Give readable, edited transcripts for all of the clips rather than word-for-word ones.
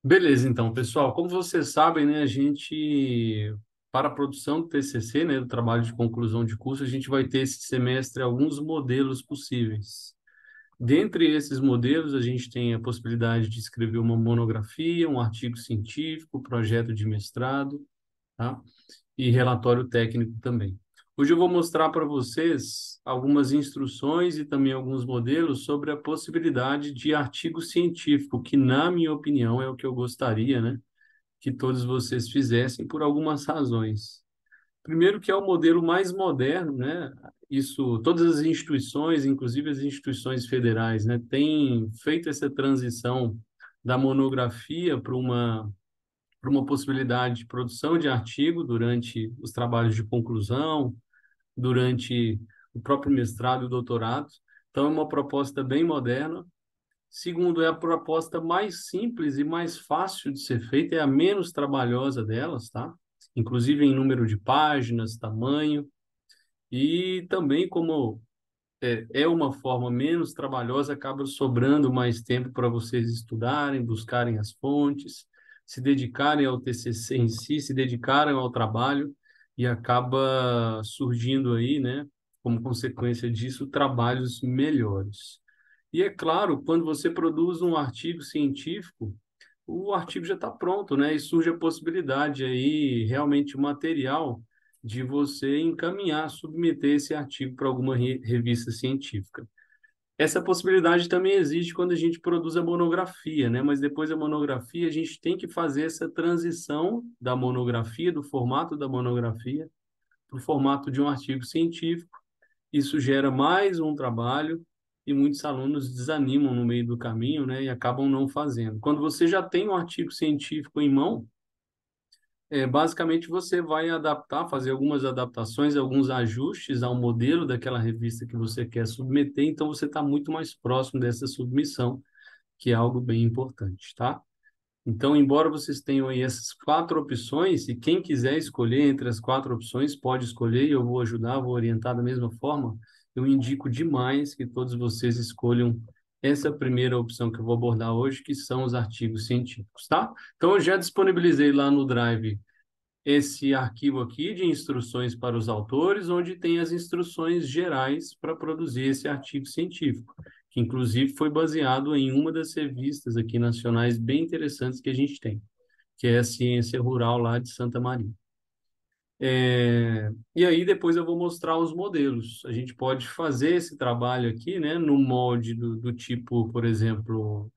Beleza, então, pessoal, como vocês sabem, né, para a produção do TCC, né, do trabalho de conclusão de curso, a gente vai ter esse semestre alguns modelos possíveis. Dentre esses modelos, a gente tem a possibilidade de escrever uma monografia, um artigo científico, projeto de mestrado, tá? E relatório técnico também. Hoje eu vou mostrar para vocês algumas instruções e também alguns modelos sobre a possibilidade de artigo científico, que, na minha opinião, é o que eu gostaria, né, que todos vocês fizessem por algumas razões. Primeiro, que é o modelo mais moderno, né? Isso, todas as instituições, inclusive as instituições federais, né, têm feito essa transição da monografia para uma possibilidade de produção de artigo durante os trabalhos de conclusão, durante o próprio mestrado e o doutorado. Então, é uma proposta bem moderna. Segundo, é a proposta mais simples e mais fácil de ser feita, é a menos trabalhosa delas, tá? Inclusive em número de páginas, tamanho, e também como é uma forma menos trabalhosa, acaba sobrando mais tempo para vocês estudarem, buscarem as fontes, se dedicarem ao TCC em si, se dedicarem ao trabalho, e acaba surgindo aí, né, como consequência disso, trabalhos melhores. E é claro, quando você produz um artigo científico, o artigo já está pronto, né? E surge a possibilidade aí, realmente, o material de você encaminhar, submeter esse artigo para alguma revista científica. Essa possibilidade também existe quando a gente produz a monografia, né? Mas depois da monografia, a gente tem que fazer essa transição da monografia, do formato da monografia, para o formato de um artigo científico. Isso gera mais um trabalho e muitos alunos desanimam no meio do caminho, né? E acabam não fazendo. Quando você já tem um artigo científico em mão, basicamente você vai adaptar, fazer algumas adaptações, alguns ajustes ao modelo daquela revista que você quer submeter, então você está muito mais próximo dessa submissão, que é algo bem importante, tá? Então, embora vocês tenham aí essas quatro opções, e quem quiser escolher entre as quatro opções, pode escolher, e eu vou ajudar, vou orientar da mesma forma, eu indico demais que todos vocês escolham essa primeira opção que eu vou abordar hoje, que são os artigos científicos, tá? Então, eu já disponibilizei lá no Drive esse arquivo aqui de instruções para os autores, onde tem as instruções gerais para produzir esse artigo científico, que inclusive foi baseado em uma das revistas aqui nacionais bem interessantes que a gente tem, que é a Ciência Rural lá de Santa Maria. E aí depois eu vou mostrar os modelos. A gente pode fazer esse trabalho aqui, né, no molde do tipo, por exemplo,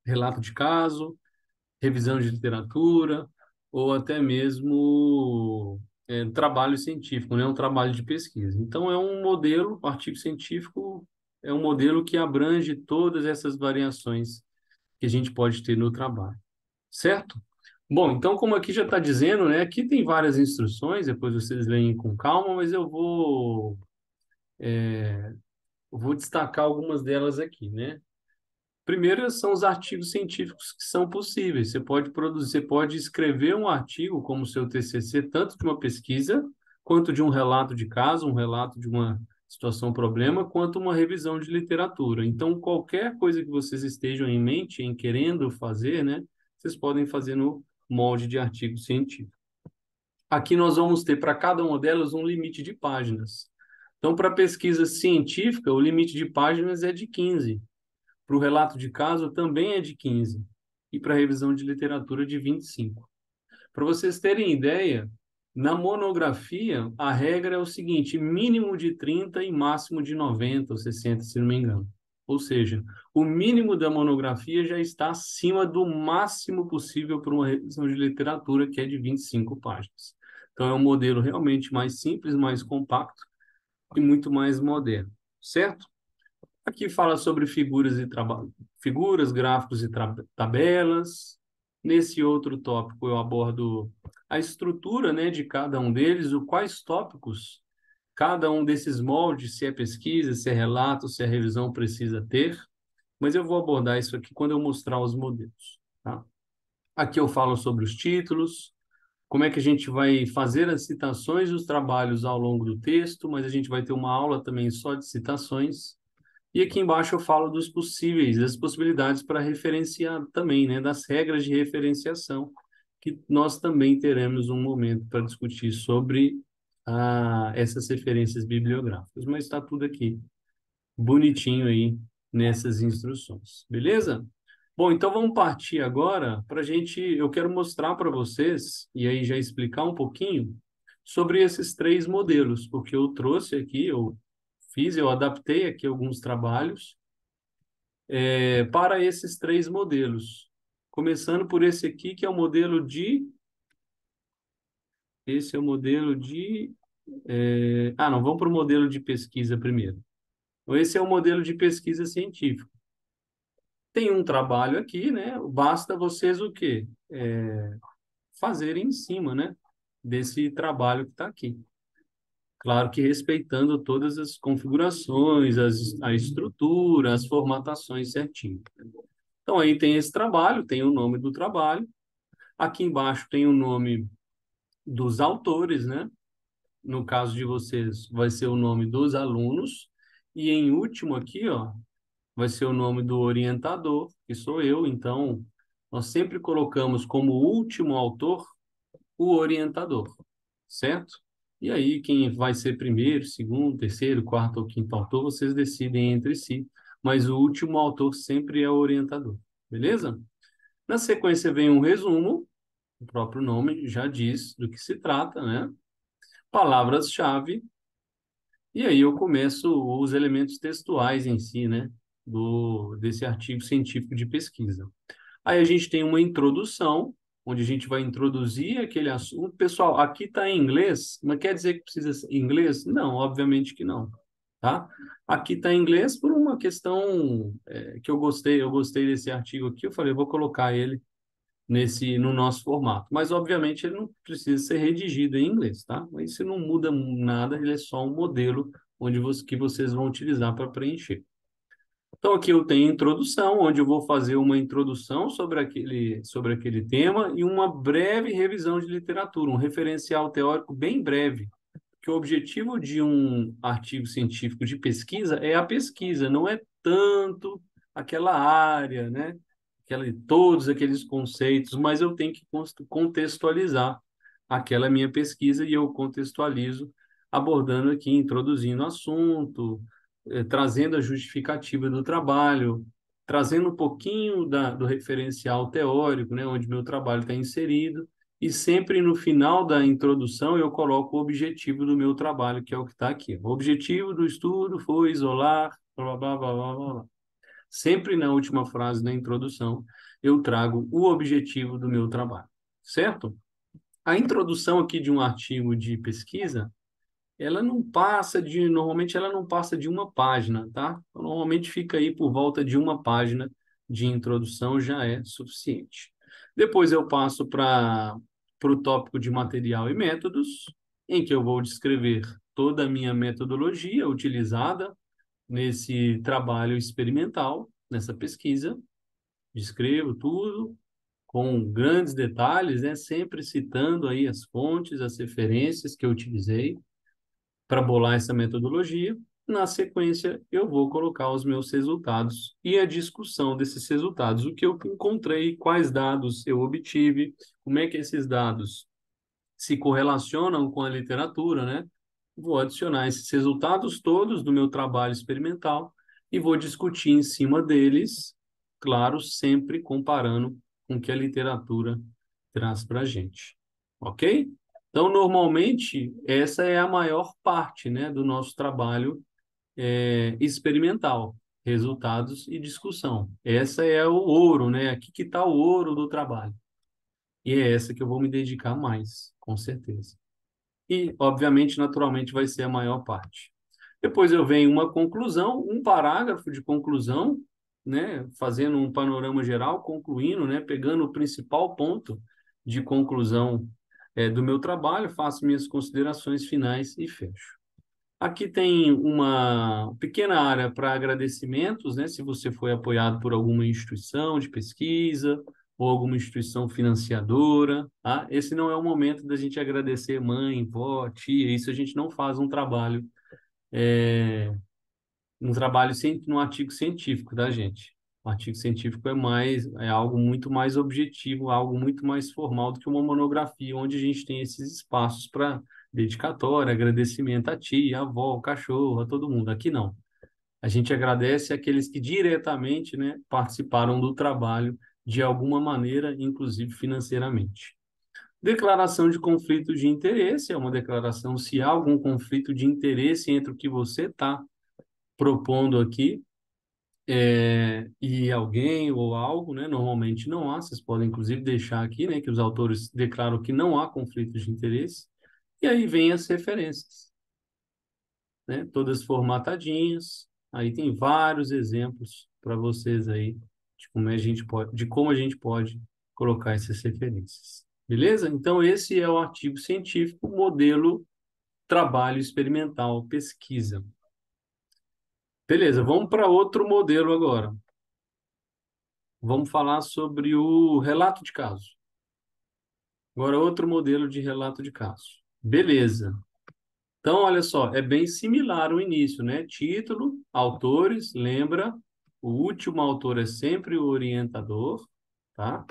relato de caso, revisão de literatura, ou até mesmo trabalho científico, né? Um trabalho de pesquisa. Então, é um modelo, o artigo científico é um modelo que abrange todas essas variações que a gente pode ter no trabalho, certo? Bom, então, como aqui já está dizendo, né? Aqui tem várias instruções, depois vocês leem com calma, mas eu vou destacar algumas delas aqui, né? Primeiro são os artigos científicos que são possíveis. Você pode produzir, você pode escrever um artigo como seu TCC, tanto de uma pesquisa, quanto de um relato de caso, um relato de uma situação, problema, quanto uma revisão de literatura. Então, qualquer coisa que vocês estejam em mente, em querendo fazer, né, vocês podem fazer no molde de artigo científico. Aqui nós vamos ter para cada uma delas um limite de páginas. Então, para pesquisa científica, o limite de páginas é de 15. Para o relato de caso, também é de 15. E para a revisão de literatura, de 25. Para vocês terem ideia, na monografia, a regra é o seguinte: mínimo de 30 e máximo de 90 ou 60, se não me engano. Ou seja, o mínimo da monografia já está acima do máximo possível para uma revisão de literatura, que é de 25 páginas. Então, é um modelo realmente mais simples, mais compacto e muito mais moderno, certo? Aqui fala sobre figuras e figuras, gráficos e tabelas. Nesse outro tópico eu abordo a estrutura, né, de cada um deles, o quais tópicos cada um desses moldes, se é pesquisa, se é relato, se é revisão, precisa ter. Mas eu vou abordar isso aqui quando eu mostrar os modelos, tá? Aqui eu falo sobre os títulos, como é que a gente vai fazer as citações e os trabalhos ao longo do texto, mas a gente vai ter uma aula também só de citações. E aqui embaixo eu falo dos possíveis, das possibilidades para referenciar também, né, das regras de referenciação, que nós também teremos um momento para discutir sobre essas referências bibliográficas. Mas está tudo aqui, bonitinho aí, nessas instruções. Beleza? Bom, então vamos partir agora para a gente. Eu quero mostrar para vocês, e aí já explicar um pouquinho, sobre esses três modelos, porque eu trouxe aqui, eu adaptei aqui alguns trabalhos para esses três modelos. Começando por esse aqui, que é o modelo de. Esse é o modelo de. Não, vamos para o modelo de pesquisa primeiro. Então, esse é o modelo de pesquisa científica. Tem um trabalho aqui, né? Basta vocês o quê? Fazerem em cima, né? Desse trabalho que está aqui. Claro que respeitando todas as configurações, a estrutura, as formatações certinho. Então, aí tem esse trabalho, tem o nome do trabalho. Aqui embaixo tem o nome dos autores, né? No caso de vocês, vai ser o nome dos alunos. E em último aqui, ó, vai ser o nome do orientador, que sou eu. Então, nós sempre colocamos como último autor o orientador, certo? E aí, quem vai ser primeiro, segundo, terceiro, quarto ou quinto autor, vocês decidem entre si. Mas o último autor sempre é o orientador, beleza? Na sequência vem um resumo, o próprio nome já diz do que se trata, né? Palavras-chave, e aí eu começo os elementos textuais em si, né? Desse artigo científico de pesquisa. Aí a gente tem uma introdução, onde a gente vai introduzir aquele assunto. Pessoal, aqui está em inglês, mas quer dizer que precisa ser em inglês? Não, obviamente que não, tá? Aqui está em inglês por uma questão que eu gostei desse artigo aqui, eu falei, eu vou colocar ele no nosso formato. Mas, obviamente, ele não precisa ser redigido em inglês, tá? Mas isso não muda nada, ele é só um modelo que vocês vão utilizar para preencher. Então, aqui eu tenho a introdução, onde eu vou fazer uma introdução sobre aquele tema e uma breve revisão de literatura, um referencial teórico bem breve, que o objetivo de um artigo científico de pesquisa é a pesquisa, não é tanto aquela área, né? Todos aqueles conceitos, mas eu tenho que contextualizar aquela minha pesquisa e eu contextualizo abordando aqui, introduzindo o assunto, trazendo a justificativa do trabalho, trazendo um pouquinho do referencial teórico, né, onde meu trabalho está inserido, e sempre no final da introdução eu coloco o objetivo do meu trabalho, que é o que está aqui. O objetivo do estudo foi isolar, blá, blá, blá, blá, blá, blá. Sempre na última frase da introdução eu trago o objetivo do meu trabalho, certo? A introdução aqui de um artigo de pesquisa, normalmente ela não passa de uma página, tá? Então, normalmente fica aí por volta de uma página de introdução já é suficiente. Depois eu passo para o tópico de material e métodos, em que eu vou descrever toda a minha metodologia utilizada nesse trabalho experimental, nessa pesquisa. Descrevo tudo com grandes detalhes, né? Sempre citando aí as fontes, as referências que eu utilizei para bolar essa metodologia. Na sequência, eu vou colocar os meus resultados e a discussão desses resultados, o que eu encontrei, quais dados eu obtive, como é que esses dados se correlacionam com a literatura, né? Vou adicionar esses resultados todos do meu trabalho experimental e vou discutir em cima deles, claro, sempre comparando com o que a literatura traz para a gente. Ok? Então, normalmente, essa é a maior parte, né, do nosso trabalho experimental, resultados e discussão. Essa é o ouro, né? Aqui que está o ouro do trabalho. E é essa que eu vou me dedicar mais, com certeza. E, obviamente, naturalmente, vai ser a maior parte. Depois eu venho uma conclusão, um parágrafo de conclusão, né, fazendo um panorama geral, concluindo, né, pegando o principal ponto de conclusão do meu trabalho, faço minhas considerações finais e fecho. Aqui tem uma pequena área para agradecimentos, né? Se você foi apoiado por alguma instituição de pesquisa ou alguma instituição financiadora, tá? Esse não é o momento da gente agradecer mãe, vó, tia, isso a gente não faz um trabalho no trabalho, no artigo científico, tá, gente? O artigo científico é algo muito mais objetivo, algo muito mais formal do que uma monografia, onde a gente tem esses espaços para dedicatória, agradecimento a tia, a avó, o cachorro, a todo mundo. Aqui não. A gente agradece aqueles que diretamente, né, participaram do trabalho de alguma maneira, inclusive financeiramente. Declaração de conflito de interesse é uma declaração se há algum conflito de interesse entre o que você está propondo aqui e alguém ou algo, né? Normalmente não há, vocês podem inclusive deixar aqui, né, que os autores declaram que não há conflito de interesse, e aí vem as referências, né? Todas formatadinhas, aí tem vários exemplos para vocês aí de como a gente pode colocar essas referências. Beleza? Então esse é o artigo científico, modelo trabalho experimental, pesquisa. Beleza, vamos para outro modelo agora. Vamos falar sobre o relato de caso. Agora, outro modelo de relato de caso. Beleza. Então, olha só, é bem similar o início, né? Título, autores, lembra, o último autor é sempre o orientador, tá?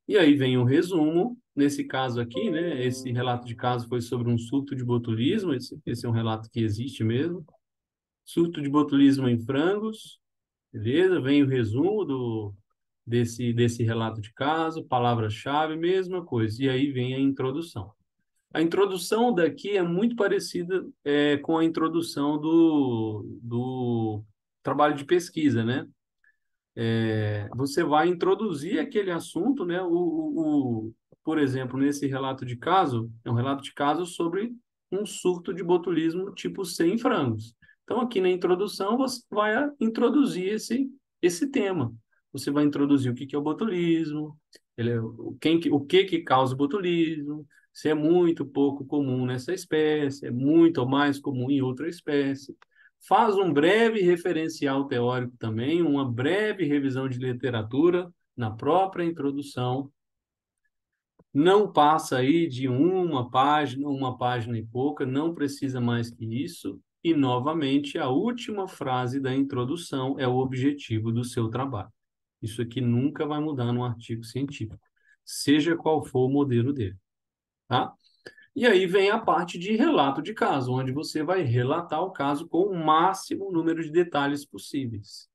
E aí vem o resumo. Nesse caso aqui, né? Esse relato de caso foi sobre um surto de botulismo. Esse é um relato que existe mesmo. Surto de botulismo em frangos. Beleza? Vem o resumo desse relato de caso, palavra-chave, mesma coisa. E aí vem a introdução. A introdução daqui é muito parecida com a introdução do trabalho de pesquisa, né? Você vai introduzir aquele assunto, né? Por exemplo, nesse relato de caso, é um relato de caso sobre um surto de botulismo tipo C em frangos. Então, aqui na introdução, você vai introduzir esse tema. Você vai introduzir o que é o botulismo, o que causa o botulismo, se é muito pouco comum nessa espécie, é muito ou mais comum em outra espécie. Faz um breve referencial teórico também, uma breve revisão de literatura na própria introdução. Não passa aí de uma página e pouca, não precisa mais que isso. E, novamente, a última frase da introdução é o objetivo do seu trabalho. Isso aqui nunca vai mudar no artigo científico, seja qual for o modelo dele, tá? E aí vem a parte de relato de caso, onde você vai relatar o caso com o máximo número de detalhes possíveis,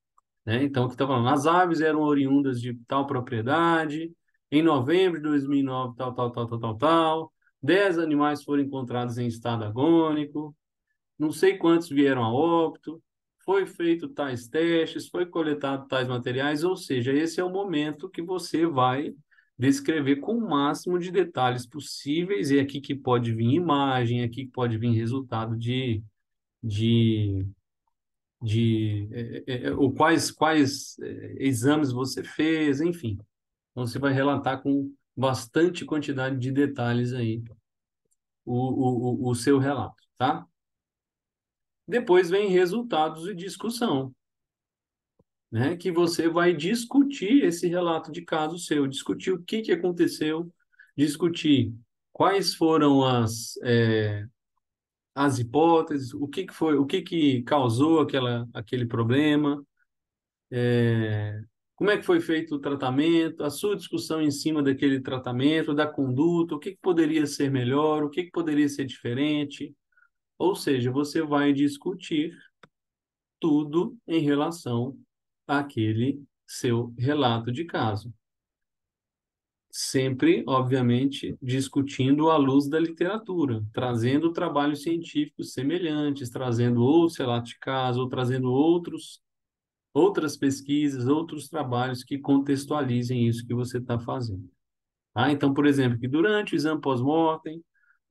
né? Então, o que está falando? As aves eram oriundas de tal propriedade, em novembro de 2009, tal, tal, tal, tal, tal, tal. 10 animais foram encontrados em estado agônico, não sei quantos vieram a óbito, foi feito tais testes, foi coletado tais materiais, ou seja, esse é o momento que você vai descrever com o máximo de detalhes possíveis, e é aqui que pode vir imagem, é aqui que pode vir resultado de, ou quais exames você fez, enfim. Então, você vai relatar com bastante quantidade de detalhes aí o seu relato, tá? Depois vem resultados e discussão, né? Que você vai discutir esse relato de caso seu, discutir o que aconteceu, discutir quais foram as hipóteses, o que foi, o que causou aquele problema, como é que foi feito o tratamento, a sua discussão em cima daquele tratamento, da conduta, o que poderia ser melhor, o que poderia ser diferente. Ou seja, você vai discutir tudo em relação àquele seu relato de caso. Sempre, obviamente, discutindo à luz da literatura, trazendo trabalhos científicos semelhantes, trazendo outros relatos de caso, ou trazendo outras pesquisas, outros trabalhos que contextualizem isso que você está fazendo. Tá? Então, por exemplo, que durante o exame pós-mortem,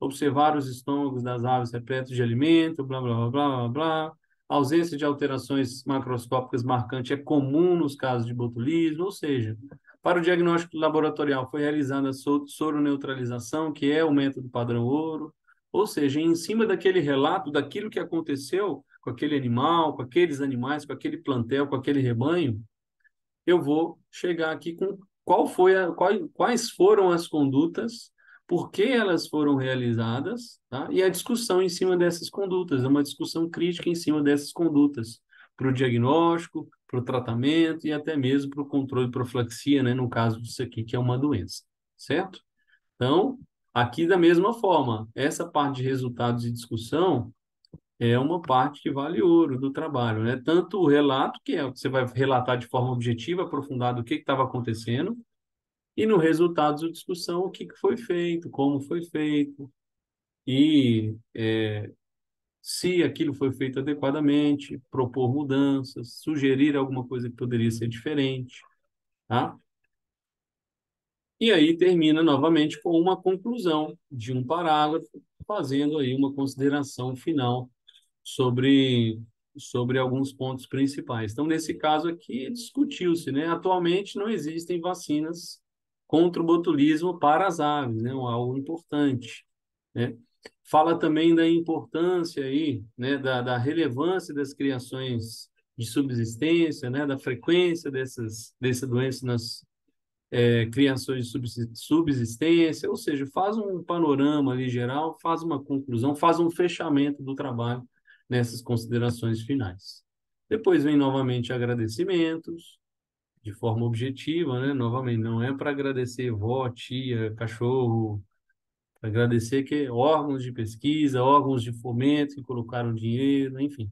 observar os estômagos das aves repletos de alimento, blá, blá, blá, blá, blá, blá. A ausência de alterações macroscópicas marcante é comum nos casos de botulismo, ou seja, para o diagnóstico laboratorial foi realizada a soroneutralização, que é o método padrão ouro, ou seja, em cima daquele relato, daquilo que aconteceu com aquele animal, com aqueles animais, com aquele plantel, com aquele rebanho, eu vou chegar aqui com quais foram as condutas, por que elas foram realizadas, tá? E a discussão em cima dessas condutas, é uma discussão crítica em cima dessas condutas. para o diagnóstico, para o tratamento e até mesmo para o controle de profilaxia, né, no caso disso aqui, que é uma doença, certo? Então, aqui da mesma forma, essa parte de resultados e discussão é uma parte que vale ouro do trabalho, né? Tanto o relato, que é o que você vai relatar de forma objetiva, aprofundada, o que estava acontecendo, e no resultados de discussão, o que que foi feito, como foi feito, e se aquilo foi feito adequadamente, propor mudanças, sugerir alguma coisa que poderia ser diferente, tá? E aí termina novamente com uma conclusão de um parágrafo, fazendo aí uma consideração final sobre, sobre alguns pontos principais. Então, nesse caso aqui, discutiu-se, né? Atualmente não existem vacinas contra o botulismo para as aves, né? Algo importante, né? Fala também da importância aí, né? Da relevância das criações de subsistência, né? Da frequência dessa doença nas criações de subsistência, ou seja, faz um panorama ali geral, faz uma conclusão, faz um fechamento do trabalho nessas considerações finais. Depois vem novamente agradecimentos, de forma objetiva, né? Novamente, não é para agradecer vó, tia, cachorro, para agradecer que órgãos de pesquisa, órgãos de fomento que colocaram dinheiro, enfim,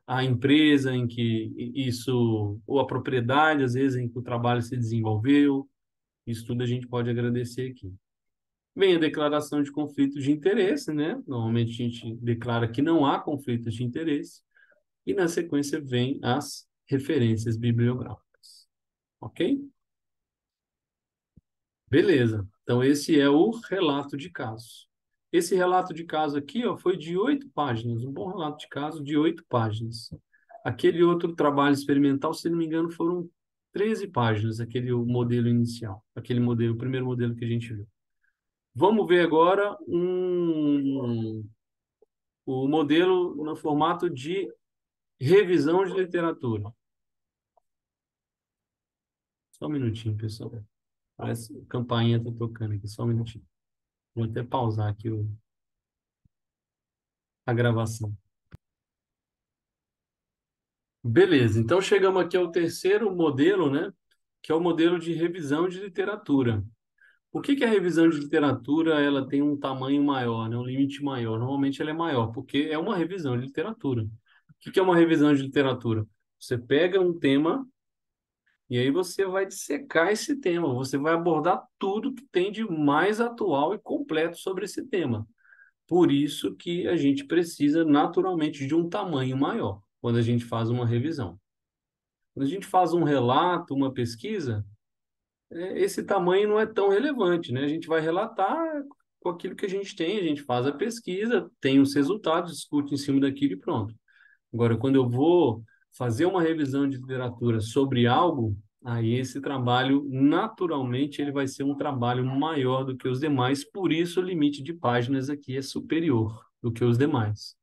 a empresa em que isso, ou a propriedade, às vezes, em que o trabalho se desenvolveu, isso tudo a gente pode agradecer aqui. Vem a declaração de conflito de interesse, né? Normalmente a gente declara que não há conflitos de interesse. E na sequência vem as referências bibliográficas. Ok? Beleza. Então esse é o relato de caso. Esse relato de caso aqui, ó, foi de 8 páginas. Um bom relato de caso de 8 páginas. Aquele outro trabalho experimental, se não me engano, foram 13 páginas, aquele modelo inicial. Aquele modelo, o primeiro modelo que a gente viu. Vamos ver agora o modelo no formato de revisão de literatura. Só um minutinho, pessoal. Parece que a campainha está tocando aqui. Só um minutinho. Vou até pausar aqui a gravação. Beleza, então chegamos aqui ao terceiro modelo, né? Que é o modelo de revisão de literatura. Por que que a revisão de literatura ela tem um tamanho maior, né? Um limite maior? Normalmente ela é maior, porque é uma revisão de literatura. O que que é uma revisão de literatura? Você pega um tema e aí você vai dissecar esse tema, você vai abordar tudo que tem de mais atual e completo sobre esse tema. Por isso que a gente precisa naturalmente de um tamanho maior quando a gente faz uma revisão. Quando a gente faz um relato, uma pesquisa, esse tamanho não é tão relevante, né? A gente vai relatar com aquilo que a gente tem, a gente faz a pesquisa, tem os resultados, discute em cima daquilo e pronto. Agora, quando eu vou fazer uma revisão de literatura sobre algo, aí esse trabalho, naturalmente, ele vai ser um trabalho maior do que os demais, por isso o limite de páginas aqui é superior do que os demais.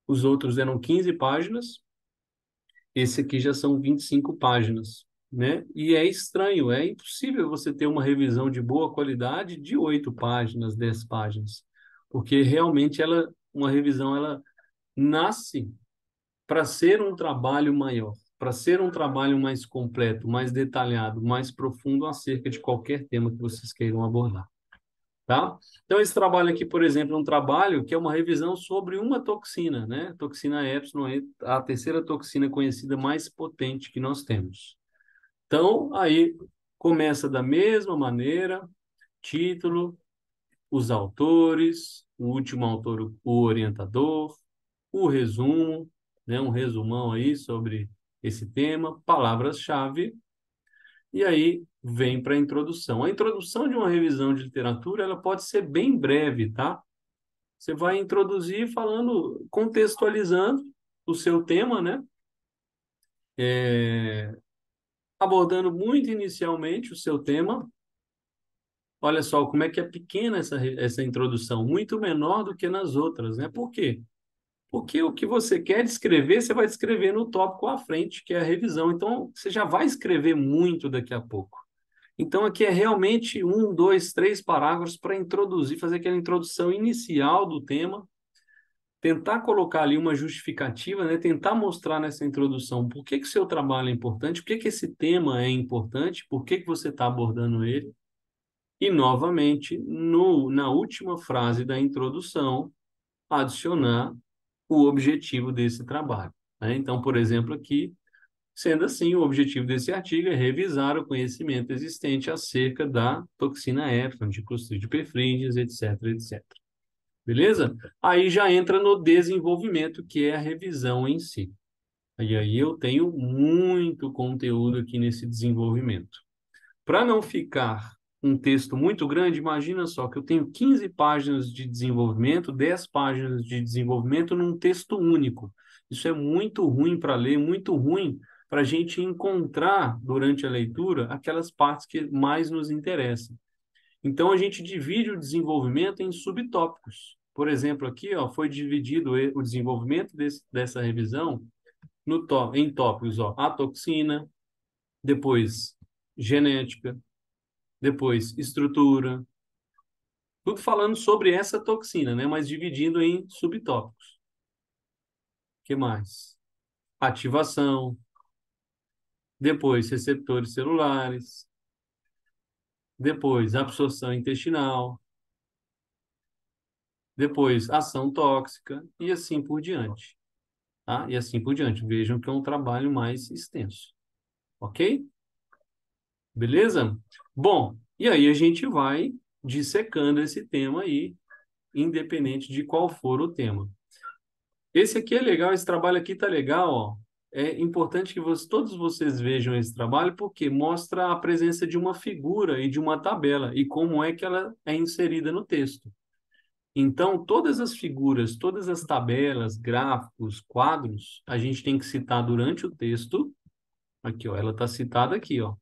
Os outros eram 15 páginas, esse aqui já são 25 páginas, né? E é estranho, é impossível você ter uma revisão de boa qualidade de 8 páginas, 10 páginas, porque realmente uma revisão, ela nasce para ser um trabalho maior, para ser um trabalho mais completo, mais detalhado, mais profundo acerca de qualquer tema que vocês queiram abordar, tá? Então, esse trabalho aqui, por exemplo, é um trabalho que é uma revisão sobre uma toxina, né? Toxina Epsilon é a terceira toxina conhecida mais potente que nós temos. Então, aí começa da mesma maneira, título, os autores, o último autor, o orientador, o resumo, né, um resumão aí sobre esse tema, palavras-chave, e aí vem para a introdução. A introdução de uma revisão de literatura, ela pode ser bem breve, tá? Você vai introduzir falando, contextualizando o seu tema, né? É, abordando muito inicialmente o seu tema. Olha só como é que é pequena essa introdução, muito menor do que nas outras, né? Por quê? Porque o que você quer descrever, você vai descrever no tópico à frente, que é a revisão. Então, você já vai escrever muito daqui a pouco. Então, aqui é realmente 1, 2, 3 parágrafos para introduzir, fazer aquela introdução inicial do tema, tentar colocar ali uma justificativa, né? Tentar mostrar nessa introdução por que que o seu trabalho é importante, por que que esse tema é importante, por que que você está abordando ele. E, novamente, na última frase da introdução, adicionar o objetivo desse trabalho, né? Então, por exemplo, aqui, sendo assim, o objetivo desse artigo é revisar o conhecimento existente acerca da toxina Epson, de Clostridium perfringens, etc, etc. Beleza? Aí já entra no desenvolvimento, que é a revisão em si. E aí eu tenho muito conteúdo aqui nesse desenvolvimento. Para não ficar um texto muito grande, imagina só que eu tenho 15 páginas de desenvolvimento, 10 páginas de desenvolvimento num texto único. Isso é muito ruim para ler, muito ruim para a gente encontrar durante a leitura aquelas partes que mais nos interessam. Então, a gente divide o desenvolvimento em subtópicos. Por exemplo, aqui ó, foi dividido o desenvolvimento dessa revisão em tópicos, ó, a toxina, depois genética, depois estrutura, tudo falando sobre essa toxina, né? Mas dividindo em subtópicos. O que mais? Ativação, depois receptores celulares, depois absorção intestinal, depois ação tóxica e assim por diante. Tá? E assim por diante. Vejam que é um trabalho mais extenso. Ok? Beleza? Bom, e aí a gente vai dissecando esse tema aí, independente de qual for o tema. Esse aqui é legal, esse trabalho aqui tá legal, ó. É importante que todos vocês vejam esse trabalho porque mostra a presença de uma figura e de uma tabela e como é que ela é inserida no texto. Então, todas as figuras, todas as tabelas, gráficos, quadros, a gente tem que citar durante o texto. Aqui, ó, ela está citada aqui, ó.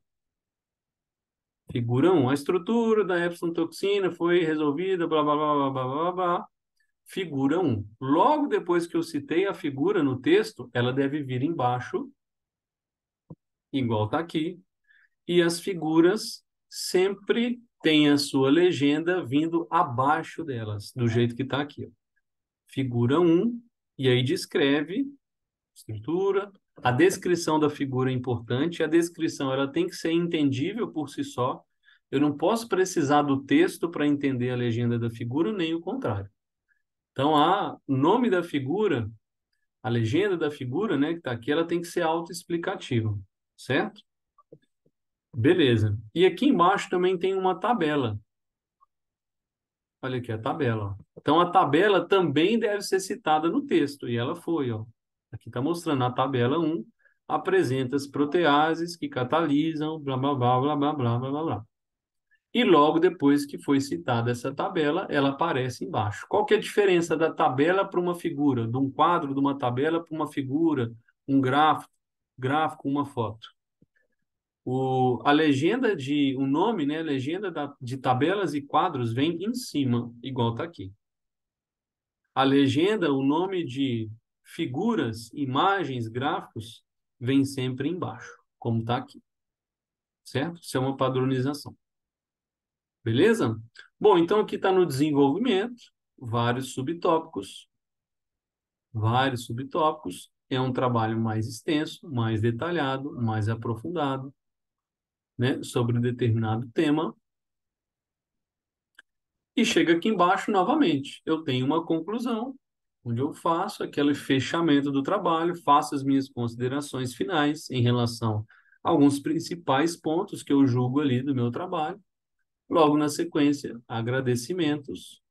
Figura 1. A estrutura da Epson toxina foi resolvida, blá, blá, blá, blá, blá, blá, blá. Figura 1. Logo depois que eu citei a figura no texto, ela deve vir embaixo, igual está aqui. E as figuras sempre têm a sua legenda vindo abaixo delas, do jeito que está aqui, ó. Figura 1, e aí descreve estrutura. A descrição da figura é importante. A descrição ela tem que ser entendível por si só. Eu não posso precisar do texto para entender a legenda da figura, nem o contrário. Então, o nome da figura, a legenda da figura, né, que está aqui, ela tem que ser autoexplicativa, certo? Beleza. E aqui embaixo também tem uma tabela. Olha aqui a tabela. Ó. Então, a tabela também deve ser citada no texto, e ela foi, ó. Aqui está mostrando a tabela 1, apresenta as proteases que catalisam, blá, blá, blá, blá, blá, blá, blá, blá, blá. E logo depois que foi citada essa tabela, ela aparece embaixo. Qual que é a diferença da tabela para uma figura? De um quadro, de uma tabela para uma figura, um gráfico, uma foto? A legenda o nome, né? A legenda de tabelas e quadros vem em cima, igual está aqui. A legenda, o nome de figuras, imagens, gráficos, vem sempre embaixo, como está aqui. Certo? Isso é uma padronização. Beleza? Bom, então aqui está no desenvolvimento, vários subtópicos. Vários subtópicos. É um trabalho mais extenso, mais detalhado, mais aprofundado, né, sobre um determinado tema. E chega aqui embaixo novamente. Eu tenho uma conclusão, onde eu faço aquele fechamento do trabalho, faço as minhas considerações finais em relação a alguns principais pontos que eu julgo ali do meu trabalho. Logo na sequência, agradecimentos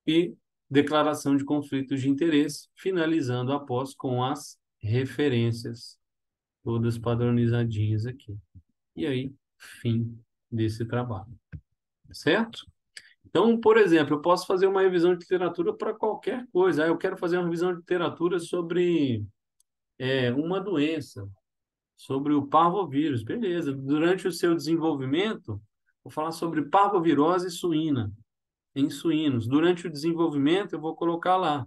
e declaração de conflitos de interesse, finalizando após com as referências, todas padronizadinhas aqui. E aí, fim desse trabalho. Certo? Então, por exemplo, eu posso fazer uma revisão de literatura para qualquer coisa. Eu quero fazer uma revisão de literatura sobre uma doença, sobre o parvovírus. Beleza. Durante o seu desenvolvimento, vou falar sobre parvovirose suína, em suínos. Durante o desenvolvimento, eu vou colocar lá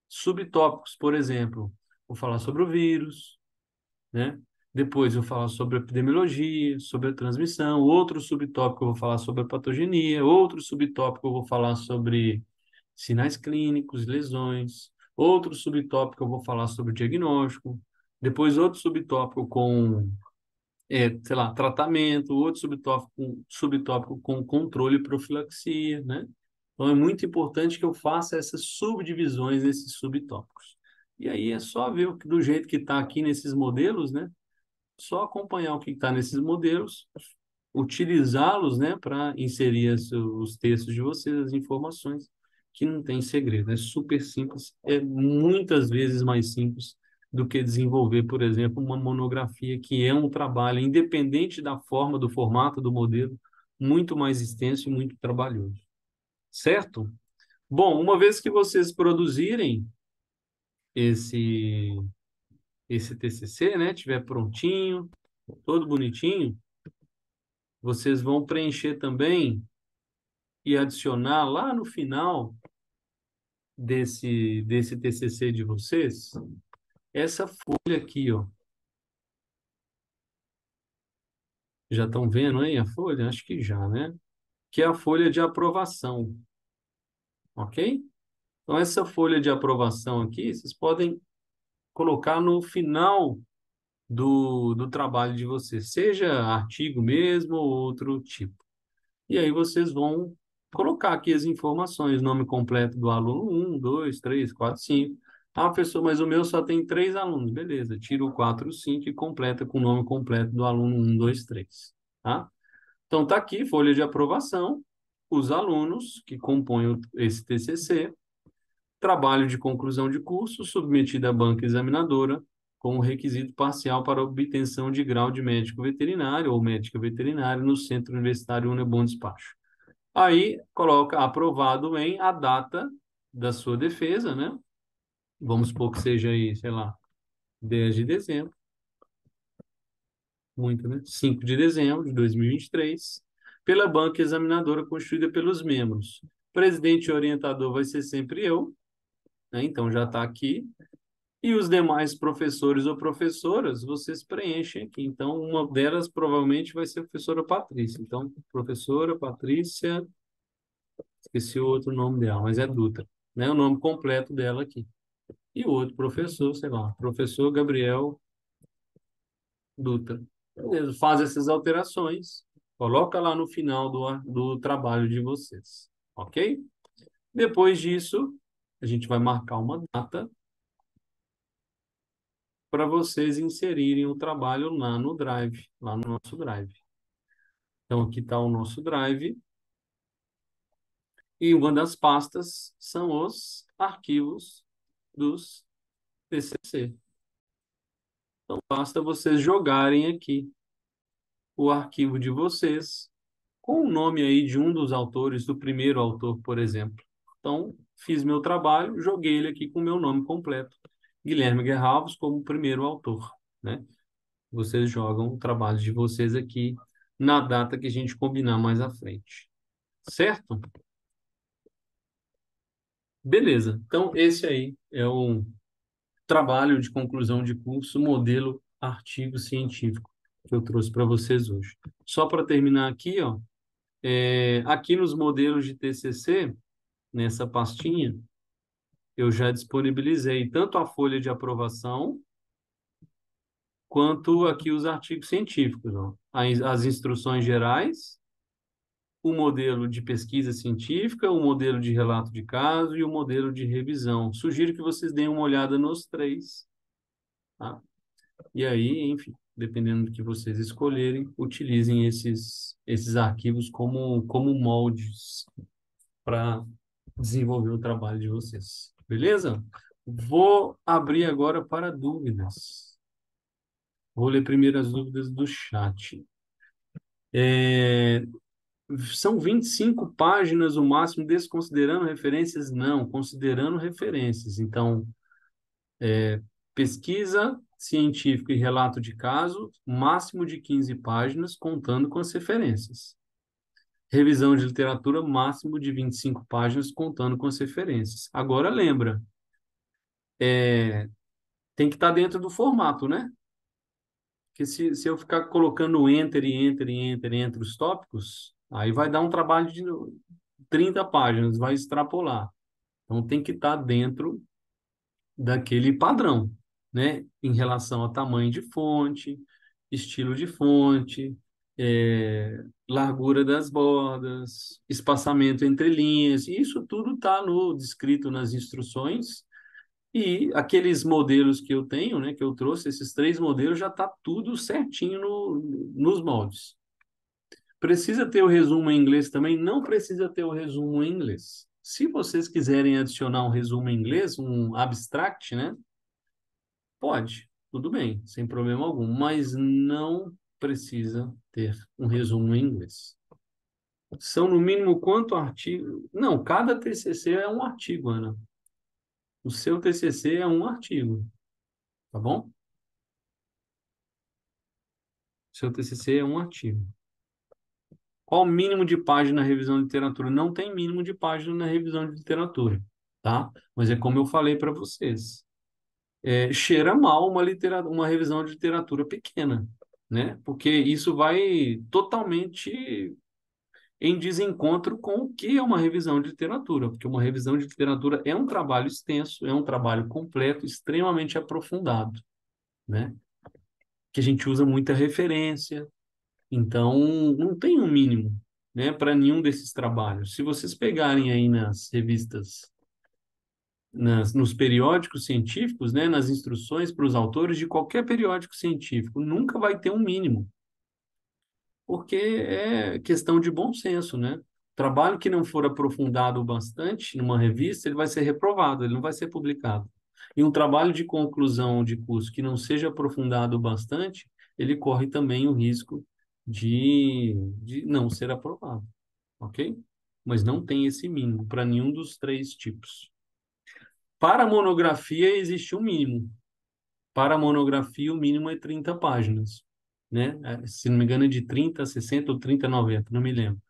subtópicos, por exemplo. Vou falar sobre o vírus, né? Depois eu vou falar sobre a epidemiologia, sobre a transmissão. Outro subtópico eu vou falar sobre a patogenia. Outro subtópico eu vou falar sobre sinais clínicos, lesões. Outro subtópico eu vou falar sobre o diagnóstico. Depois outro subtópico com, sei lá, tratamento. Outro subtópico com controle e profilaxia, né? Então é muito importante que eu faça essas subdivisões nesses subtópicos. E aí é só ver do jeito que está aqui nesses modelos, né? Só acompanhar o que está nesses modelos, utilizá-los, né, para inserir os textos de vocês, as informações, que não tem segredo. É super simples, é muitas vezes mais simples do que desenvolver, por exemplo, uma monografia, que é um trabalho, independente da forma, do formato do modelo, muito mais extenso e muito trabalhoso. Certo? Bom, uma vez que vocês produzirem esse, esse TCC, né, tiver prontinho, todo bonitinho, vocês vão preencher também e adicionar lá no final desse TCC de vocês, essa folha aqui, ó. Já estão vendo aí a folha? Acho que já, né? Que é a folha de aprovação, ok? Então, essa folha de aprovação aqui, vocês podem colocar no final do trabalho de vocês, seja artigo mesmo ou outro tipo. E aí vocês vão colocar aqui as informações, nome completo do aluno 1, 2, 3, 4, 5. Ah, professor, mas o meu só tem 3 alunos. Beleza, tira o 4, 5 e completa com o nome completo do aluno 1, 2, 3. Tá? Então, tá aqui, folha de aprovação, os alunos que compõem esse TCC, trabalho de conclusão de curso submetido à banca examinadora com requisito parcial para obtenção de grau de médico veterinário ou médica veterinária no Centro Universitário Una Bom Despacho. Aí coloca aprovado em a data da sua defesa, né? Vamos supor que seja aí, sei lá, 10 de dezembro, muito, né? 5 de dezembro de 2023, pela banca examinadora constituída pelos membros. Presidente e orientador vai ser sempre eu, né? Então já está aqui. E os demais professores ou professoras, vocês preenchem aqui. Então, uma delas provavelmente vai ser a professora Patrícia. Então, professora Patrícia, esqueci o outro nome dela, mas é Dutra, né? O nome completo dela aqui. E o outro professor, sei lá, professor Gabriel Dutra. Beleza, faz essas alterações, coloca lá no final do trabalho de vocês, ok? Depois disso, a gente vai marcar uma data para vocês inserirem o trabalho lá no Drive, lá no nosso Drive. Então, aqui está o nosso Drive. E uma das pastas são os arquivos dos TCC. Então, basta vocês jogarem aqui o arquivo de vocês com o nome aí de um dos autores, do primeiro autor, por exemplo. Então, fiz meu trabalho, joguei ele aqui com o meu nome completo. Guilherme Guerralves como primeiro autor, né? Vocês jogam o trabalho de vocês aqui na data que a gente combinar mais à frente. Certo? Beleza. Então, esse aí é o trabalho de conclusão de curso, modelo artigo científico que eu trouxe para vocês hoje. Só para terminar aqui, ó, aqui nos modelos de TCC, nessa pastinha, eu já disponibilizei tanto a folha de aprovação quanto aqui os artigos científicos, ó. As instruções gerais, o modelo de pesquisa científica, o modelo de relato de caso e o modelo de revisão. Sugiro que vocês deem uma olhada nos três, tá? E aí, enfim, dependendo do que vocês escolherem, utilizem esses arquivos como moldes para desenvolver o trabalho de vocês. Beleza? Vou abrir agora para dúvidas. Vou ler primeiro as dúvidas do chat. São 25 páginas o máximo, desconsiderando referências? Não, considerando referências. Então, pesquisa científica e relato de caso, máximo de 15 páginas, contando com as referências. Revisão de literatura, máximo de 25 páginas, contando com as referências. Agora, lembra, tem que estar dentro do formato, né? Porque se eu ficar colocando enter e enter e enter entre os tópicos, aí vai dar um trabalho de 30 páginas, vai extrapolar. Então, tem que estar dentro daquele padrão, né? Em relação a tamanho de fonte, estilo de fonte, largura das bordas, espaçamento entre linhas, e isso tudo está no descrito nas instruções. E aqueles modelos que eu tenho, né, que eu trouxe, esses 3 modelos, já está tudo certinho nos moldes. Precisa ter o resumo em inglês também? Não precisa ter o resumo em inglês. Se vocês quiserem adicionar um resumo em inglês, um abstract, né? Pode, tudo bem, sem problema algum, mas não precisa ter um resumo em inglês. São no mínimo quanto artigo? Não, cada TCC é um artigo, Ana. O seu TCC é um artigo, tá bom? O seu TCC é um artigo. Qual o mínimo de página na revisão de literatura? Não tem mínimo de página na revisão de literatura, tá? Mas é como eu falei para vocês. Cheira mal uma revisão de literatura pequena, né? Porque isso vai totalmente em desencontro com o que é uma revisão de literatura, porque uma revisão de literatura é um trabalho extenso, é um trabalho completo, extremamente aprofundado, né? Que a gente usa muita referência, então não tem um mínimo, né, para nenhum desses trabalhos. Se vocês pegarem aí nas revistas, nos periódicos científicos, né, nas instruções para os autores de qualquer periódico científico, nunca vai ter um mínimo, porque é questão de bom senso, né? Trabalho que não for aprofundado bastante numa revista, ele vai ser reprovado, ele não vai ser publicado. E um trabalho de conclusão de curso que não seja aprofundado bastante, ele corre também o risco de não ser aprovado, ok? Mas não tem esse mínimo para nenhum dos 3 tipos. Para a monografia, existe um mínimo. Para a monografia, o mínimo é 30 páginas, né? Se não me engano, é de 30 a 60 ou 30 a 90, não me lembro.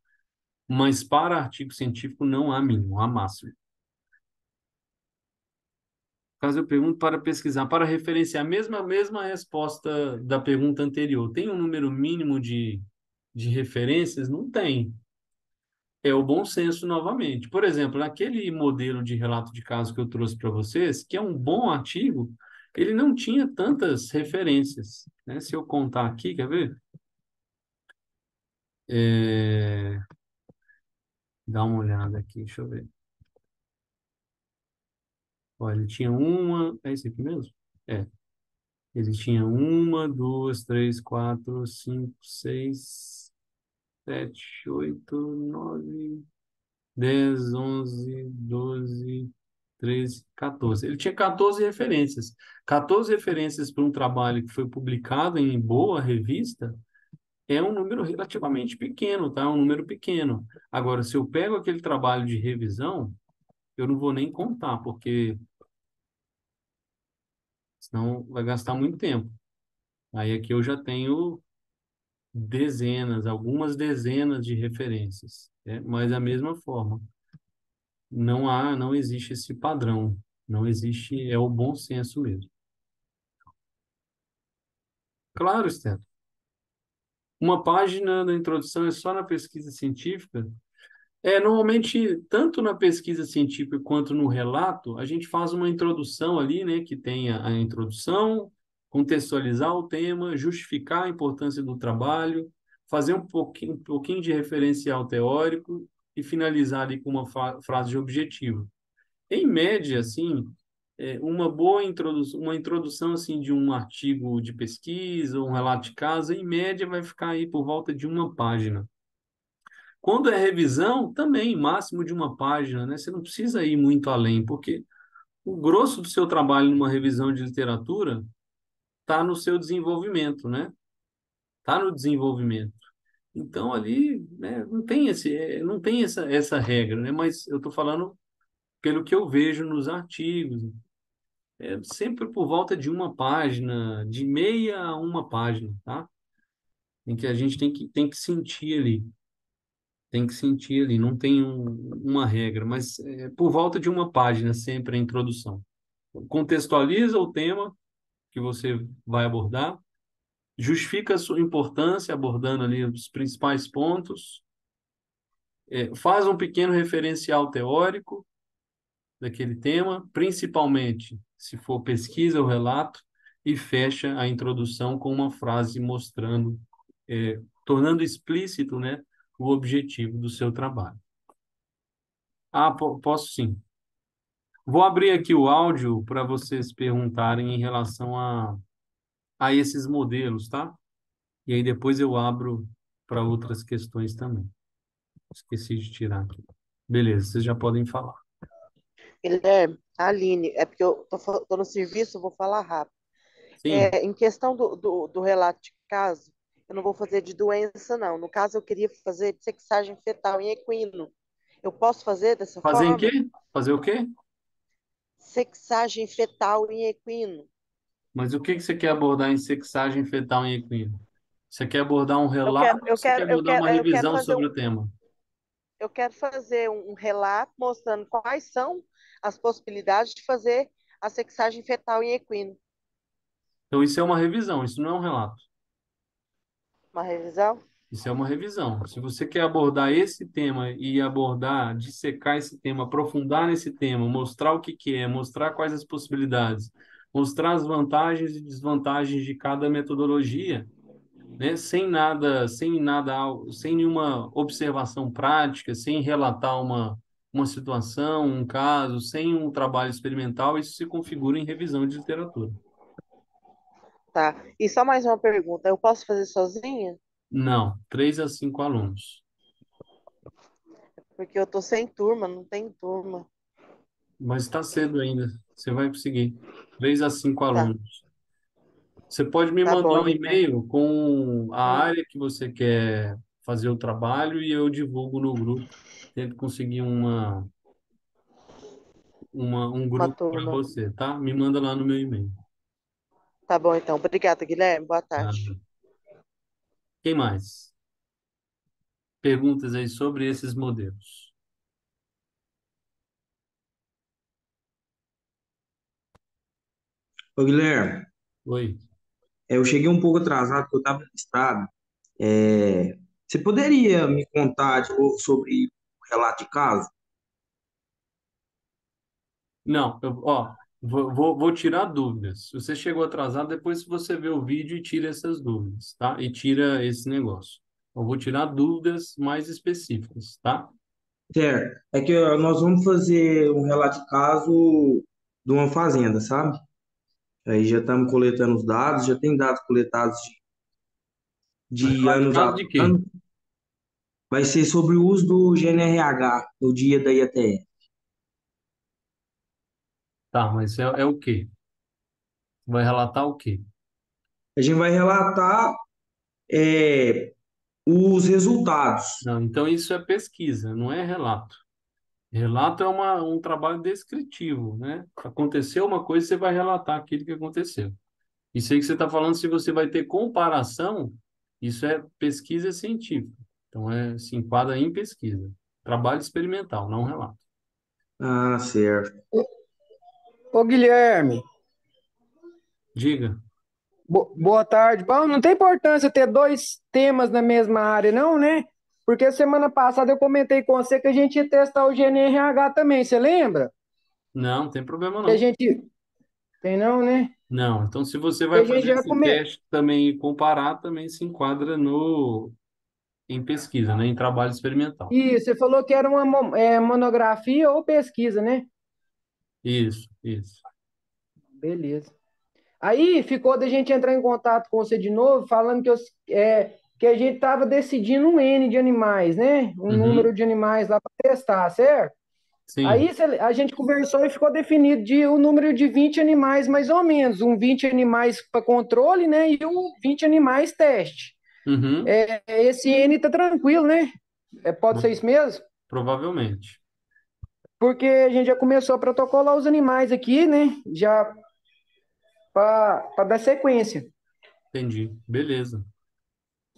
Mas para artigo científico não há mínimo, há máximo. Caso eu pergunto para pesquisar, para referenciar a mesma resposta da pergunta anterior, tem um número mínimo de referências? Não tem. É o bom senso novamente. Por exemplo, naquele modelo de relato de caso que eu trouxe para vocês, que é um bom artigo, ele não tinha tantas referências, né? Se eu contar aqui, quer ver? É... Dá uma olhada aqui, deixa eu ver. Olha, ele tinha uma. É esse aqui mesmo? É. Ele tinha uma, duas, três, quatro, cinco, seis, sete, oito, nove, 10, 11, 12, 13, 14. Ele tinha 14 referências. 14 referências para um trabalho que foi publicado em boa revista é um número relativamente pequeno, tá? É um número pequeno. Agora, se eu pego aquele trabalho de revisão, eu não vou nem contar, porque senão vai gastar muito tempo. Aí aqui eu já tenho dezenas, algumas dezenas de referências, né? Mas da mesma forma, não existe esse padrão, não existe, é o bom senso mesmo. Claro, Esther. Uma página da introdução é só na pesquisa científica? Normalmente, tanto na pesquisa científica quanto no relato, a gente faz uma introdução ali, né, que tenha a introdução, contextualizar o tema, justificar a importância do trabalho, fazer um pouquinho de referencial teórico e finalizar ali com uma frase de objetivo. Em média, assim, uma introdução assim de um artigo de pesquisa, um relato de caso, em média vai ficar aí por volta de uma página. Quando é revisão, também, máximo de uma página, né? Você não precisa ir muito além, porque o grosso do seu trabalho numa revisão de literatura está no seu desenvolvimento, né? Está no desenvolvimento. Então, ali, né, não tem essa regra, né? Mas eu estou falando pelo que eu vejo nos artigos. Sempre por volta de uma página, de meia a uma página, tá? Em que a gente tem que sentir ali. Tem que sentir ali, não tem uma regra, mas por volta de uma página sempre a introdução. Contextualiza o tema que você vai abordar, justifica a sua importância, abordando ali os principais pontos, faz um pequeno referencial teórico, daquele tema, principalmente se for pesquisa ou relato, e fecha a introdução com uma frase mostrando, tornando explícito, né, o objetivo do seu trabalho. Ah, posso sim. Vou abrir aqui o áudio para vocês perguntarem em relação a esses modelos, tá? E aí depois eu abro para outras questões também. Esqueci de tirar aqui. Beleza, vocês já podem falar. Guilherme, Aline, é porque eu tô no serviço, eu vou falar rápido. Sim, Em questão do relato de caso, eu não vou fazer de doença, não. No caso, eu queria fazer de sexagem fetal em equino. Eu posso fazer dessa fazer em quê? forma? Fazer o quê? Sexagem fetal em equino. Mas o que que você quer abordar em sexagem fetal em equino? Você quer abordar um Eu relato quero, ou eu você quer quero, eu abordar quero, uma eu quero revisão fazer sobre um, o tema? eu quero fazer um relato mostrando quais são as possibilidades de fazer a sexagem fetal em equino. Então, isso é uma revisão, isso não é um relato. Uma revisão? Isso é uma revisão. Se você quer abordar esse tema e abordar, dissecar esse tema, aprofundar nesse tema, mostrar o que que é, mostrar quais as possibilidades, mostrar as vantagens e desvantagens de cada metodologia, né? Sem nenhuma observação prática, sem relatar uma situação, um caso, sem um trabalho experimental, isso se configura em revisão de literatura. Tá. E só mais uma pergunta. Eu posso fazer sozinha? Não, 3 a 5 alunos. Porque eu tô sem turma, não tem turma. Mas está cedo ainda. Você vai conseguir. 3 a 5 Tá, alunos. Você pode me tá bom mandar um então. e-mail com a Hum, área que você quer fazer o trabalho e eu divulgo no grupo. Tento conseguir um uma grupo para turma. você, tá? Me manda lá no meu e-mail. Tá bom então. Obrigada, Guilherme. Boa Tá? tarde. Quem mais? Perguntas aí sobre esses modelos. Ô, Guilherme, Oi. eu cheguei um pouco atrasado porque eu estava no estado. Você poderia me contar de novo sobre o relato de caso? Não, vou tirar dúvidas. Se você chegou atrasado, depois você vê o vídeo e tira essas dúvidas, tá? E tira esse negócio. Eu vou tirar dúvidas mais específicas, tá? Certo. É que nós vamos fazer um relato de caso de uma fazenda, sabe? Aí já estamos coletando os dados, já tem dados coletados de Falar de anos caso a de quê? anos. Vai ser sobre o uso do GNRH no dia da IATF. Tá, mas é o quê? Vai relatar o quê? A gente vai relatar é, os resultados. Não, então isso é pesquisa, não é relato. Relato é um trabalho descritivo, né? Aconteceu uma coisa, você vai relatar aquilo que aconteceu. Isso aí que você está falando, se você vai ter comparação, isso é pesquisa científica. Então, se enquadra em pesquisa. Trabalho experimental, não relato. Ah, certo. Ô Guilherme, Diga. boa tarde. Bom, não tem importância ter dois temas na mesma área, não, né? Porque semana passada eu comentei com você que a gente ia testar o GNRH também, você lembra? Não, não tem problema Que a não. gente. Tem não, né? Não, então se você Que vai a gente fazer já esse come... teste também e comparar, também se enquadra no, em pesquisa, né? Em trabalho experimental. E você falou que era uma monografia ou pesquisa, né? Isso, isso. Beleza. Aí ficou da gente entrar em contato com você de novo, falando que a gente estava decidindo um N de animais, né? Um número Uhum, de animais lá para testar, certo? sim. Aí a gente conversou e ficou definido de o número de 20 animais, mais ou menos. 20 animais para controle, né? E 20 animais teste. Uhum. Esse N tá tranquilo, né? Pode ser isso mesmo? Provavelmente. Porque a gente já começou a protocolar os animais aqui, né? Já para dar sequência. Entendi. Beleza.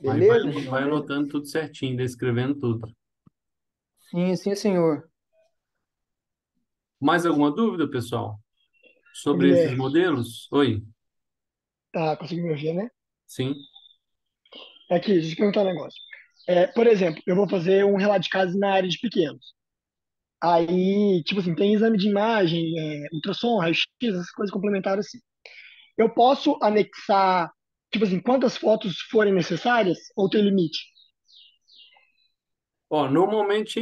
Aí Beleza? vai anotando tudo certinho, descrevendo tudo. Sim, sim, senhor. Mais alguma dúvida, pessoal? Ô, Sobre esses Guilherme, modelos? Oi. tá conseguindo me ouvir, né? Sim. Aqui, deixa eu te perguntar um negócio. Por exemplo, eu vou fazer um relato de casos na área de pequenos. Aí, tipo assim, tem exame de imagem, ultrassom, raio-x, essas coisas complementares assim. Eu posso anexar, tipo assim, quantas fotos forem necessárias ou tem limite? Ó, normalmente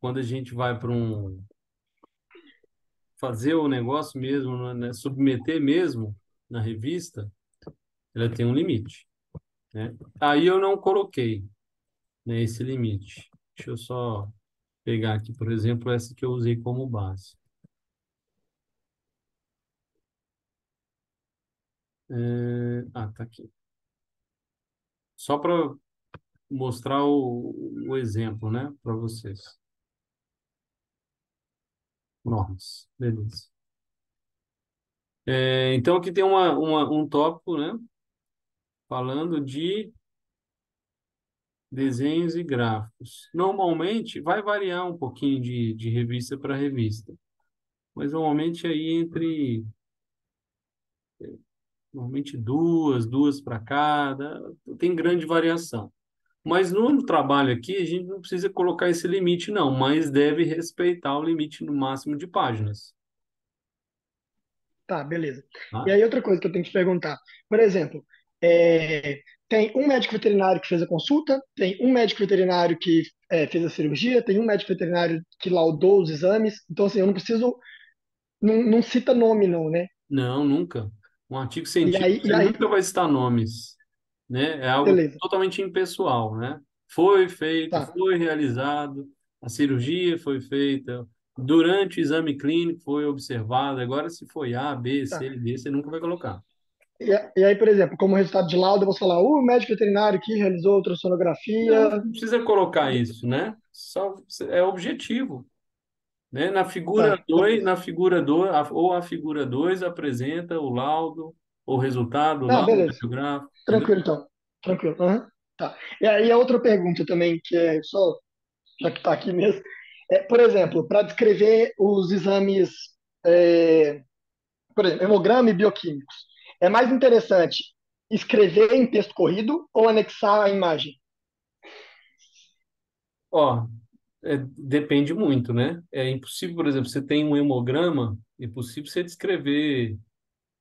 quando a gente vai para fazer o negócio mesmo, né, submeter mesmo na revista, ela tem um limite, né? Aí eu não coloquei, né, esse limite. Deixa eu só pegar aqui, por exemplo, essa que eu usei como base. Tá aqui. Só para mostrar o exemplo, né, para vocês. Normas, beleza. Então aqui tem um tópico, né, falando de desenhos e gráficos. Normalmente vai variar um pouquinho de revista para revista, mas normalmente aí normalmente duas para cada, tem grande variação. Mas no trabalho aqui, a gente não precisa colocar esse limite, não, mas deve respeitar o limite no máximo de páginas, Tá, beleza. E tá? aí, outra coisa que eu tenho que te perguntar. Por exemplo, é, tem um médico veterinário que fez a consulta, tem um médico veterinário que fez a cirurgia, tem um médico veterinário que laudou os exames. Então, assim, eu não preciso. Não, não cita nome, não, né? Não, nunca. Um artigo E científico, aí, e você aí, nunca vai citar nomes, né? É algo beleza. totalmente impessoal, né? Foi feito, Tá, foi realizado, a cirurgia foi feita, durante o exame clínico foi observado. Agora, se foi A, B, tá. C, D, você nunca vai colocar. E aí, por exemplo, como resultado de laudo, eu vou falar, o médico veterinário que realizou Não, ultrassonografia. não precisa colocar isso, né? Só é objetivo, né? Tá, beleza. Na figura 2 ou a figura 2 apresenta o laudo, o resultado, o Ah, laudo beleza. radiográfico, entendeu? Tranquilo, então. Tranquilo. Aham. Tá. E aí, a outra pergunta também, que é só, já que está aqui mesmo, por exemplo, para descrever os exames, é, por exemplo, hemograma e bioquímicos, é mais interessante escrever em texto corrido ou anexar a imagem? Ó, depende muito, né? É impossível, por exemplo, você tem um hemograma, é impossível você descrever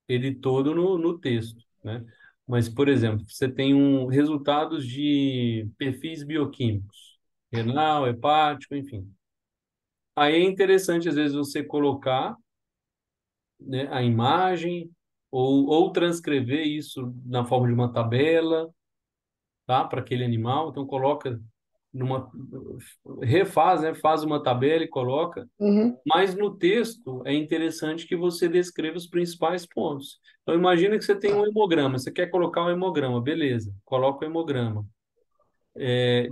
ele todo no texto, né? Mas, por exemplo, você tem resultados de perfis bioquímicos, renal, hepático, enfim. Aí é interessante, às vezes, você colocar, né, a imagem ou transcrever isso na forma de uma tabela, tá? Para aquele animal. Então, coloca numa... Refaz, né? Faz uma tabela e coloca. Uhum. Mas no texto é interessante que você descreva os principais pontos. Então, imagina que você tem um Tá, hemograma, você quer colocar um hemograma, beleza, coloca o hemograma.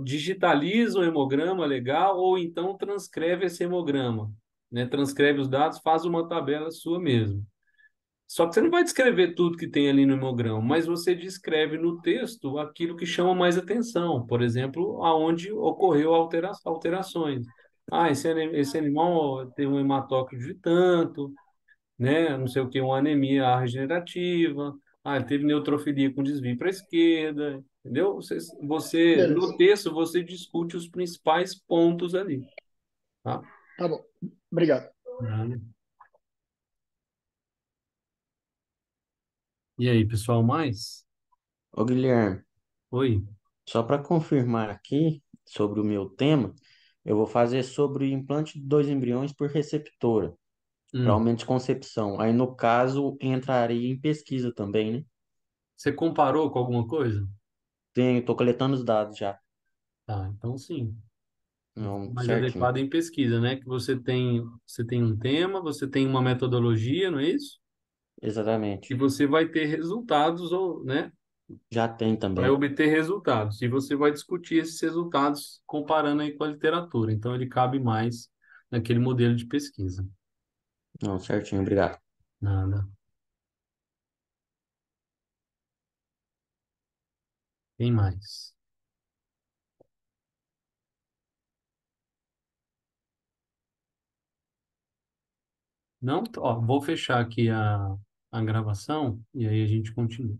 Digitaliza o hemograma, legal, ou então transcreve esse hemograma, né? Transcreve os dados, faz uma tabela sua mesmo. Só que você não vai descrever tudo que tem ali no hemograma, mas você descreve no texto aquilo que chama mais atenção. Por exemplo, aonde ocorreu alterações. Ah, esse animal tem um hematócrito de tanto, né? Não sei o que, uma anemia regenerativa. Ah, ele teve neutrofilia com desvio para a esquerda, entendeu? beleza. No texto, você discute os principais pontos ali, tá? Tá bom. Obrigado. Nada. E aí, pessoal, mais? Ô, Guilherme, Oi. só para confirmar aqui sobre o meu tema, eu vou fazer sobre o implante de dois embriões por receptora, para Hum. aumento de concepção. Aí, no caso, entraria em pesquisa também, né? Você comparou com alguma coisa? Estou coletando os dados já. Tá, então sim. Não, Mais certinho. adequado em pesquisa, né? Que você tem um tema, você tem uma metodologia, não é isso? E Exatamente. você vai ter resultados, ou, né? Já tem Vai também. obter resultados. E você vai discutir esses resultados comparando aí com a literatura. Então, ele cabe mais naquele modelo de pesquisa. Não, certinho, obrigado. Nada. Tem mais. Não? Ó, vou fechar aqui a gravação e aí a gente continua.